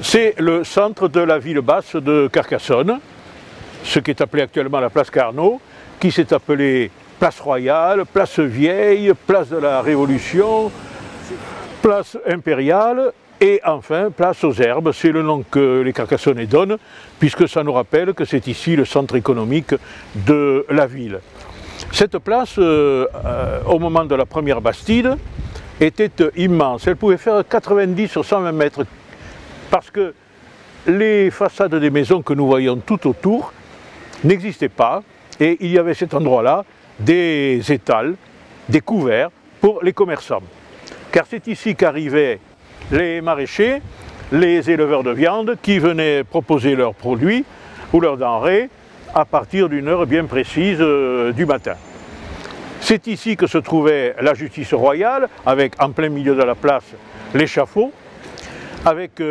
C'est le centre de la ville basse de Carcassonne, ce qui est appelé actuellement la place Carnot, qui s'est appelée place Royale, place Vieille, place de la Révolution, place Impériale et enfin place aux Herbes. C'est le nom que les Carcassonnais donnent, puisque ça nous rappelle que c'est ici le centre économique de la ville. Cette place, au moment de la première Bastide, était immense. Elle pouvait faire 90 sur 120 mètres, parce que les façades des maisons que nous voyons tout autour n'existaient pas, et il y avait cet endroit-là des étals, des couverts pour les commerçants. Car c'est ici qu'arrivaient les maraîchers, les éleveurs de viande qui venaient proposer leurs produits ou leurs denrées à partir d'une heure bien précise du matin. C'est ici que se trouvait la justice royale, avec en plein milieu de la place l'échafaud, avec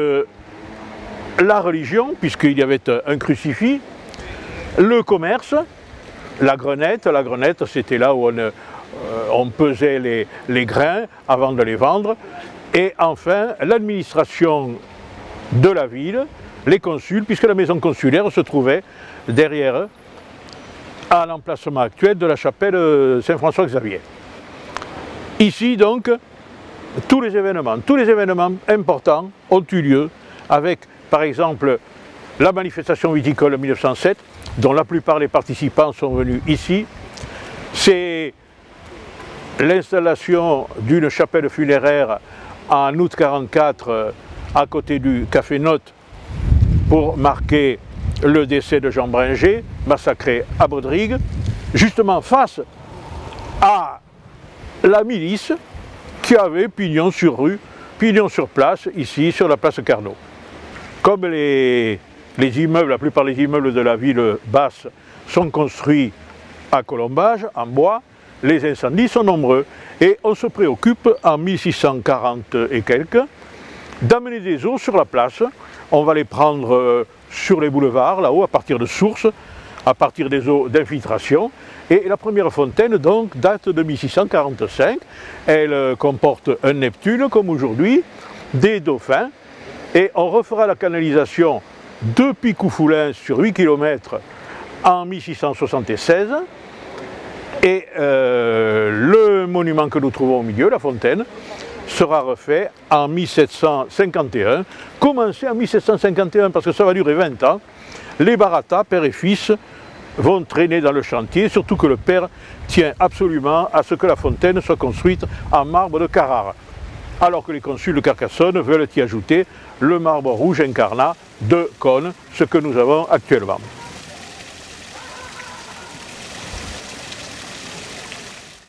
la religion, puisqu'il y avait un crucifix, le commerce, la grenette c'était là où on pesait les grains avant de les vendre, et enfin l'administration de la ville, les consuls, puisque la maison consulaire se trouvait derrière, à l'emplacement actuel de la chapelle Saint-François-Xavier. Ici donc, tous les événements importants ont eu lieu, avec par exemple la manifestation viticole 1907, dont la plupart des participants sont venus ici. C'est l'installation d'une chapelle funéraire en août 1944 à côté du Café Note pour marquer le décès de Jean Bringer, massacré à Baudrigue, justement face à la milice qui avait pignon sur rue, pignon sur place, ici sur la place Carnot. Comme les immeubles, la plupart des immeubles de la ville basse sont construits à colombage, en bois, les incendies sont nombreux et on se préoccupe en 1640 et quelques d'amener des eaux sur la place. On va les prendre sur les boulevards, là-haut, à partir de sources, à partir des eaux d'infiltration. Et la première fontaine, donc, date de 1645. Elle comporte un Neptune, comme aujourd'hui, des dauphins. Et on refera la canalisation depuis Coufoulins sur 8 km en 1676. Et le monument que nous trouvons au milieu, la fontaine, sera refait en 1751, commencé en 1751 parce que ça va durer 20 ans. Les Baratta, père et fils, vont traîner dans le chantier, surtout que le père tient absolument à ce que la fontaine soit construite en marbre de Carrare, alors que les consuls de Carcassonne veulent y ajouter le marbre rouge incarnat de Cône, ce que nous avons actuellement.